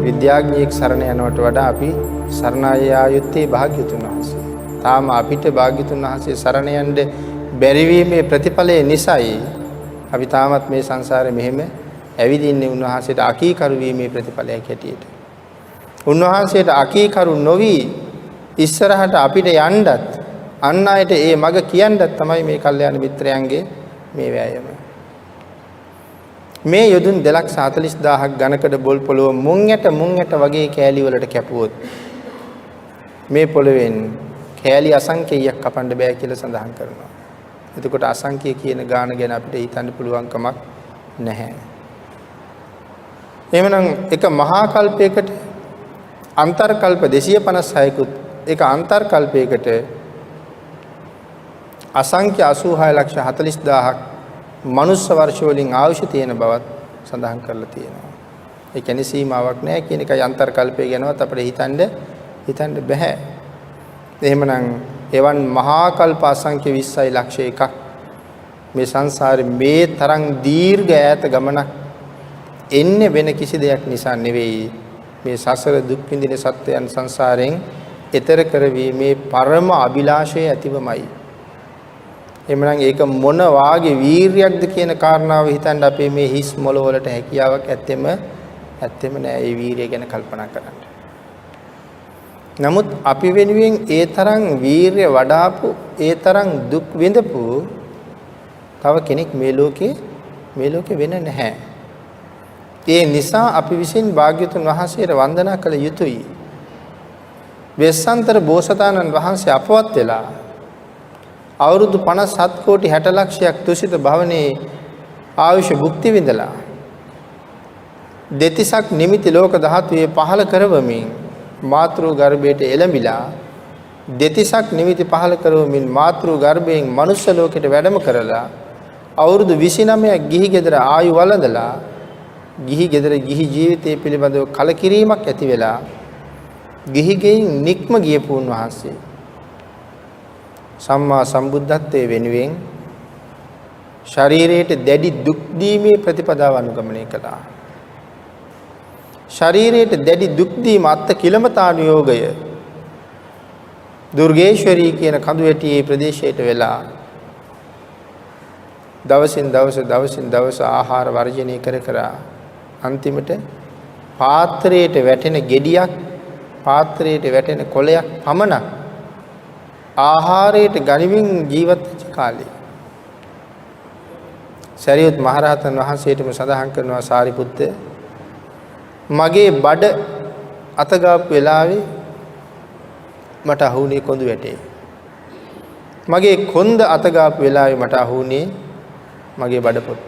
විද්‍යාඥයෙක් සරණ යනවට වඩා අපි සරණ යා යුත්තේ භාග්‍යතුන් වහන්සේ. තාම අපිට භාග්‍යතුන් වහන්සේ සරණ යන්න බැරිවීමේ ප්‍රතිඵලය නිසායි අපි තාමත් මේ සංසාරේ මෙහෙම ඇවිදින්නේ උන්වහන්සේට අකීකරු වීමේ ප්‍රතිඵලයක් හැටියට. උන්වහන්සේට අකීකරු නොවි ඉස්සරහට අපිට යන්නත් අන් අයට ඒ මඟ කියන්නත් තමයි මේ කල්යාණ මිත්‍රයන්ගේ මේ වෑයම. මේ යොදුන් 240000ක් ඝනකඩ බොල් පොළොව මුං ඇට වගේ කෑලි වලට කැපුවොත් මේ පොළවෙන් කෑලි අසංඛ්‍යයක් කපන්න බෑ කියලා සඳහන් කරනවා. එතකොට අසංඛ්‍ය කියන ගාන ගැන අපිට හිතන්න පුළුවන් කමක් නැහැ. එහෙමනම් එක මහා කල්පයකට අන්තර් කල්ප 256කුත් එක අන්තර් කල්පයකට අසංඛ්‍ය 86,40,000ක් මනුස්ස වර්ෂ වලින් ආයුෂ තියෙන බවත් සඳහන් කරලා තියෙනවා. ඒ කියන්නේ සීමාවක් නැහැ කියන එකයි අන්තර් කල්පය ගැනවත් අපිට හිතන්න බෑ. එහෙමනම් එවන් මහා කල්ප අසංඛ්‍ය 20 ලක්ෂ එකක් මේ සංසාරේ මේ තරම් දීර්ඝ ඈත ගමනක් එන්නේ වෙන කිසි දෙයක් නිසා නෙවෙයි. මේ සසර දුක් විඳින සත්‍යයන් සංසාරයෙන් එතර කරවීමේ පරම අභිලාෂය ඇතිවමයි. එhmenan ඒක මොන වාගේ වීරියක්ද කියන කාරණාව හිතන්න අපේ මේ හිස් මොළ වලට හැකියාවක් ඇත්තෙම නෑ ඒ වීරිය ගැන කල්පනා කරන්න. නමුත් අපි වෙනුවෙන් ඒ තරම් වීරිය වඩාපු ඒ තරම් දුක් විඳපු තව කෙනෙක් මේ ලෝකේ වෙන නැහැ. ඒ නිසා අපි විසින් භාග්‍යතුන් වහන්සේට වන්දනා කළ යුතුයි. වෙස්සන්තර බෝසතාණන් වහන්සේ අපවත් වෙලා අවුරුදු 57 කෝටි 60 ලක්ෂයක් තුසිත භවනේ ආයුෂ භුක්ති විඳලා දෙතිසක් නිමිති ලෝක ධාතුවේ පහළ කරවමින් මාතෘ ගර්භයට එළඹිලා දෙතිසක් නිමිති පහළ කරවමින් මාතෘ ගර්භයෙන් මනුෂ්‍ය ලෝකයට වැඩම කරලා අවුරුදු 29ක් ගිහි ගෙදර ආයු වළඳලා ගිහි ගෙදර ගිහි ජීවිතය පිළිබඳව කලකිරීමක් ඇති වෙලා ගිහි ගෙයින් නික්ම ගියපු උන්වහන්සේ සම්මා සම්බුද්ධත්වයේ වෙනුවෙන් ශරීරයට දැඩි දුක් දීමේ ප්‍රතිපදාව අනුගමනය කළා. ශරීරයට දැඩි දුක් දීම අත්ති කිලමතානුയോഗය දුර්ගේශ්වරී කියන කඳුවැටියේ ප්‍රදේශයට වෙලා දවසින් දවස ආහාර වර්ජනය කර අන්තිමට පාත්‍රයට වැටෙන ගෙඩියක් පාත්‍රයට වැටෙන කොළයක් පමණක් ආහාරයට ගනිමින් ජීවත් වෙච්ච කාලේ සරියුත් මහරහතන් වහන්සේටම සඳහන් කරනවා සාරිපුත්ත මගේ බඩ අතගාපු වෙලාවේ මට අහුනේ කොඳු වැටේ. මගේ කොන්ද අතගාපු වෙලාවේ මට අහුනේ මගේ බඩ පොත්ත.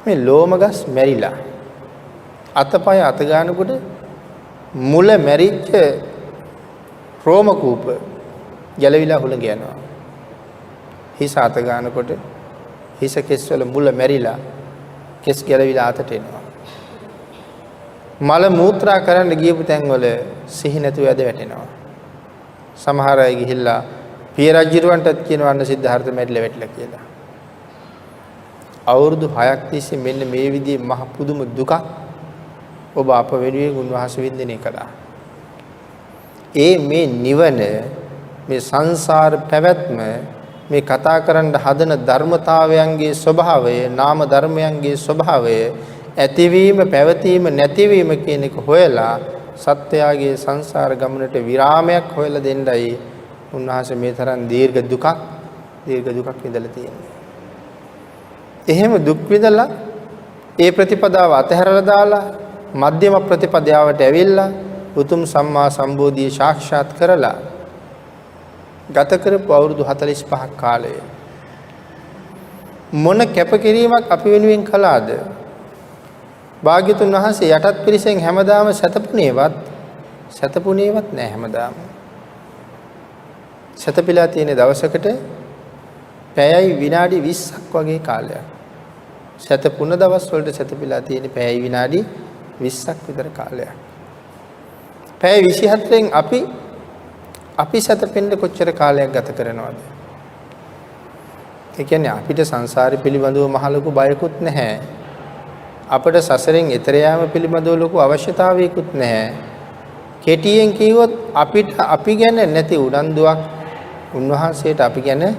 මේ ලෝමගස් මැරිලා අතපය අත ගන්නකොට මුල මැරිච්ච රෝම කූප ගැලවිලා හුළඟ යනවා. හිස අත ගන්නකොට හිස කෙස්වල මුල මැරිලා කෙස් ගැලවිලා අතට එනවා. මල මූත්‍රා කරන්න ගියපු තැන්වල සිහි නැතුව ඇද වැටෙනවා. සමහර අය ගිහිල්ලා පිය රජුරවන්ටත් කියනවා අන්න සිද්ධාර්ථ මැරිලා වැටිලා කියලා. අවුරුදු 6ක් තිස්සේ මෙන්න මේ විදිහේ මහ පුදුම දුකක් ඔබ අප වෙනුවෙන් උන්වහන්සේ වින්දනය කළා. මේ නිවන මේ සංසාර පැවැත්ම මේ කතා කරන්න හදන ධර්මතාවයන්ගේ ස්වභාවය නාම ධර්මයන්ගේ ස්වභාවය ඇතිවීම පැවතීම නැතිවීම කියන එක හොයලා සත්‍යයේ සංසාර ගමනට විරාමයක් හොයලා දෙන්නයි උන්වහන්සේ මේ තරම් දීර්ඝ දුකක් විඳලා තියෙන්නේ. එහෙම දුක් විඳලා ඒ ප්‍රතිපදාව අතහැරලා දාලා මධ්‍යම ප්‍රතිපදාවට ඇවිල්ලා උතුම් සම්මා සම්බෝධිය සාක්ෂාත් කරලා ගත කරපු අවුරුදු 45ක් කාලය මොන කැපකිරීමක් අපි වෙනුවෙන් කළාද? භාග්‍යතුන් වහන්සේ යටත් පිරිසෙන් හැමදාම සතපුණේවත් නෑ හැමදාම. සතපිලා තියෙන දවසකට පැයයි විනාඩි 20ක් වගේ කාලයක්. සතපුණ දවස් වලට සතපිලා තියෙන පැයයි විනාඩි 20ක් විතර කාලයක්. පැය 24න් අපි සතපෙන්න කොච්චර කාලයක් ගත කරනවද? ඒ කියන්නේ අපිට සංසාරي පිළිබඳව මහ ලොකු බයකුත් නැහැ. අපට සසරෙන් එතර යාම පිළිබඳව ලොකු අවශ්‍යතාවයකුත් නැහැ. කෙටියෙන් කිව්වොත් අපිට අපි ගැන නැති උනන්දුවක් උන්වහන්සේට අපි ගැන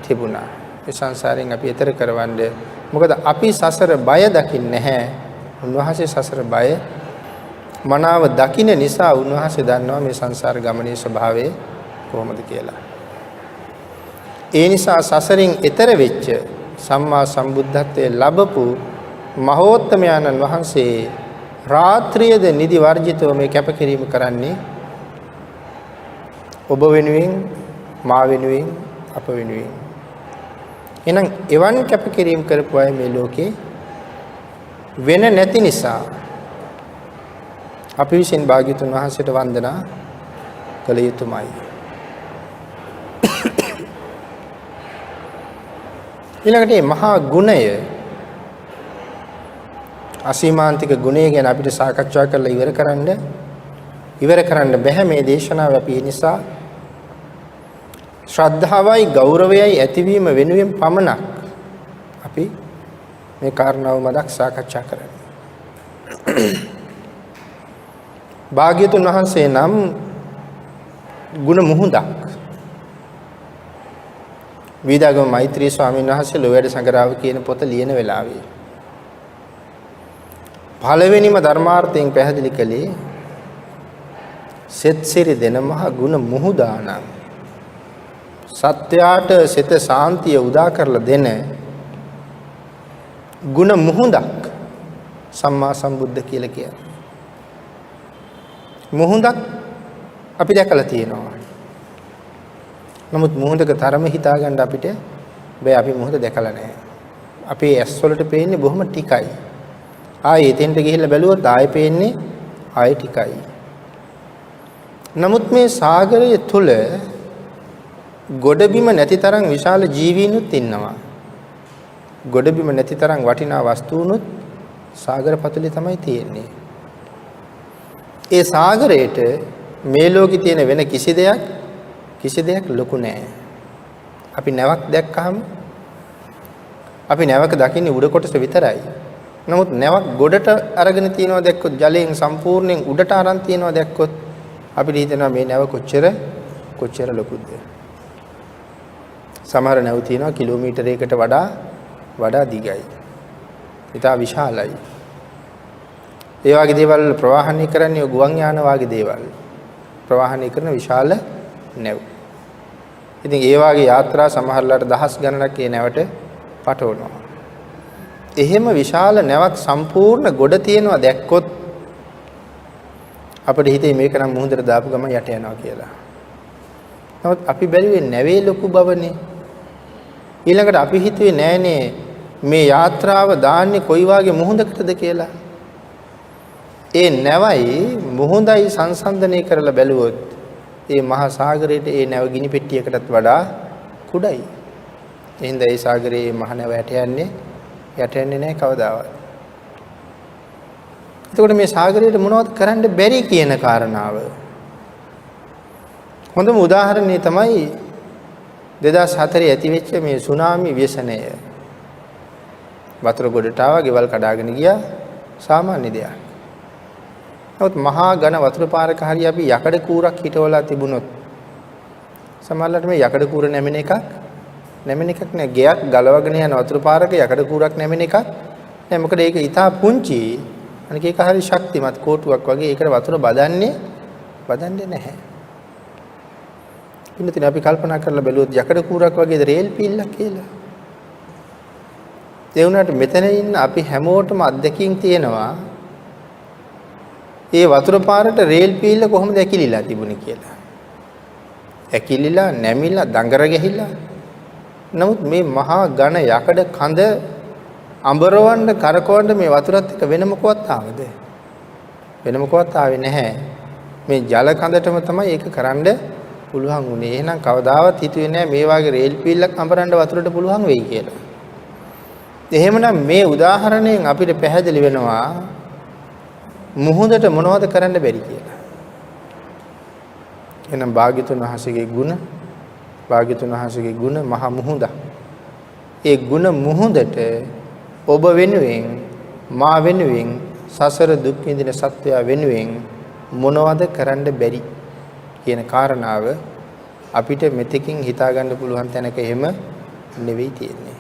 තිබුණා. මේ සංසාරයෙන් අපි එතර කරවන්නේ. මොකද අපි සසර බය දකින්නේ නැහැ. උන්වහන්සේ සසර බය මනාව දකින්න නිසා උන්වහන්සේ දන්නවා මේ සංසාර ගමනේ ස්වභාවය කොහොමද කියලා. ඒ නිසා සසරින් එතර වෙච්ච සම්මා සම්බුද්ධත්වයේ ලැබපු මහෝත්තමයන්න් වහන්සේ රාත්‍රියේද නිදි වර්ජිතව මේ කැපකිරීම කරන්නේ ඔබ වෙනුවෙන්, මා වෙනුවෙන්, අප වෙනුවෙන්. එහෙනම් එවන් කැපකිරීම කරපු අය මේ ලෝකේ වෙන නැති නිසා අපි විසින් භාග්‍යතුන් වහන්සේට වන්දනා කළ යුතුමයි. ඊළඟට මේ මහා ගුණය අසීමාන්තික ගුණය ගැන අපිට සාකච්ඡා කරලා ඉවර කරන්න බෑ මේ දේශනාව. අපි ඒ නිසා ශ්‍රද්ධාවයි ගෞරවයයි ඇතිවීම වෙනුවෙන් පමණක් අපි මේ කාරණාව මතක් සාකච්ඡා කරන්නේ. භාග්‍යතුන් වහන්සේ නම් ගුණ මුහුදක් විදාගම මෛත්‍රී ස්වාමීන් වහන්සේ ලෝවැඩ සංගරාව කියන පොත ලියන වෙලාවේ පළවෙනිම ධර්මාර්ථයෙන් පැහැදිලි කළේ සෙත්සිරි දෙන මහ ගුණ මුහුදානම් සත්‍යයට සිත සාන්තිය උදා කරලා දෙන ගුණ මුහුදක් සම්මා සම්බුද්ධ කියලා කියන්නේ. මුහුදක් අපි දැකලා තියෙනවා. නමුත් මුහුදක තරම හිතා ගන්න අපිට බෑ. අපි මුහුද දැකලා නැහැ. අපේ ඇස් වලට පේන්නේ බොහොම ටිකයි. ආයේ එතෙන්ට ගිහිල්ලා බැලුවොත් ආයේ පේන්නේ ආයේ ටිකයි. නමුත් මේ සාගරය තුල ගොඩබිම නැති තරම් විශාල ජීවීනුත් ඉන්නවා. ගොඩබිම නැති තරම් වටිනා වස්තුනුත් සාගර පතුලේ තමයි තියෙන්නේ. ඒ සාගරයට මේ ලෝකේ තියෙන වෙන කිසි දෙයක් ලොකු නෑ. අපි නැවක් දැක්කහම අපි නැවක දකින්නේ උඩ කොටස විතරයි. නමුත් නැවක් ගොඩට අරගෙන තියනවා දැක්කොත්, ජලයෙන් සම්පූර්ණයෙන් උඩට අරන් තියනවා දැක්කොත් අපිට හිතෙනවා මේ නැව කොච්චර ලොකුද. සමහර නැව් තියෙනවා කිලෝමීටරයකට වඩා දිගයි. ඉතා විශාලයි. ඒ වගේ දේවල් ප්‍රවාහනය කරන්නේ ගුවන් යාන වගේ දේවල්. ප්‍රවාහනය කරන විශාල නැව්. ඉතින් ඒ වගේ යාත්‍රා සමහරලාට දහස් ගණනක් ඒ නැවට පටවනවා. එහෙම විශාල නැවක් සම්පූර්ණ ගොඩ තියෙනවා දැක්කොත් අපිට හිතේ මේක නම් මුහුදට දාපු ගමන් යට යනවා කියලා. නමුත් අපි බැලුවේ නැවේ ලොකු බවනේ. ඊළඟට අපි හිතුවේ නෑනේ මේ යාත්‍රාව දාන්නේ කොයි වගේ මුහුදකටද කියලා. ඒ නැවයි මුහුදයි සංසන්දනය කරලා බැලුවොත් ඒ මහා සාගරයේ ඒ නැව ගිනි පෙට්ටියකටත් වඩා කුඩයි. එහෙනම් ඒ සාගරයේ මහ නැව යට යන්නේ නැහැ කවදාවත්. එතකොට මේ සාගරයට මොනවද කරන්න බැරි කියන කාරණාව. හොඳම උදාහරණය තමයි 2004 ඇති වෙච්ච මේ සුනාමි ව්‍යසනය. වතුර ගොඩට ආවා, ගෙවල් කඩාගෙන ගියා, සාමාන්‍ය දෙයක්. නමුත් මහා ඝන වතුර පාරක හරි අපි යකඩ කූරක් හිටවලා තිබුණොත් සමහරවිට මේ යකඩ කූර නැමෙන එකක් නෑ. ගෙයක් ගලවගෙන යන වතුර පාරක යකඩ කූරක් නැමෙන එකක් නෑ. මොකද ඒක ඊටා පුංචි. අනික ඒක හරි ශක්තිමත් කෝටුවක් වගේ. ඒකට වතුර බදන්නේ නැහැ. ඉතින් අපි කල්පනා කරලා බැලුවොත් යකඩ කූරක් වගේද රේල් පීල්ලක් කියලා. ඒ වුණාට මෙතන ඉන්න අපි හැමෝටම අත්දැකීම් තියෙනවා. ඒ වතුර පාරට රේල් පීල්ල කොහොමද ඇකිලිලා තිබුණේ කියලා. ඇකිලිලා, නැමිලා, දඟර ගහිලා. නමුත් මේ මහා ඝන යකඩ කඳ අඹරවන්න කරකවන්න මේ වතුරත් එක්ක වෙන මොකවත් ආවද? වෙන මොකවත් ආවේ නැහැ. මේ ජල කඳටම තමයි ඒක කරන්න පුළුවන් උනේ. එහෙනම් කවදාවත් හිතුවේ නැහැ මේ වගේ රේල් පීල්ලක් අඹරන්න වතුරට පුළුවන් වෙයි කියලා. එහෙමනම් මේ උදාහරණයෙන් අපිට පැහැදිලි වෙනවා මුහුදට මොනවද කරන්න බැරි කියලා. එහෙනම් භාග්‍යතුන් වහන්සේගේ ගුණ මහා මුහුද. ඒ ගුණ මුහුදට ඔබ වෙනුවෙන් මා වෙනුවෙන් සසර දුක් විඳින සත්වයා වෙනුවෙන් මොනවද කරන්න බැරි කියන කාරණාව අපිට මෙතෙකින් හිතා ගන්න පුළුවන් තැනක එහෙම නෙවෙයි තියෙන්නේ.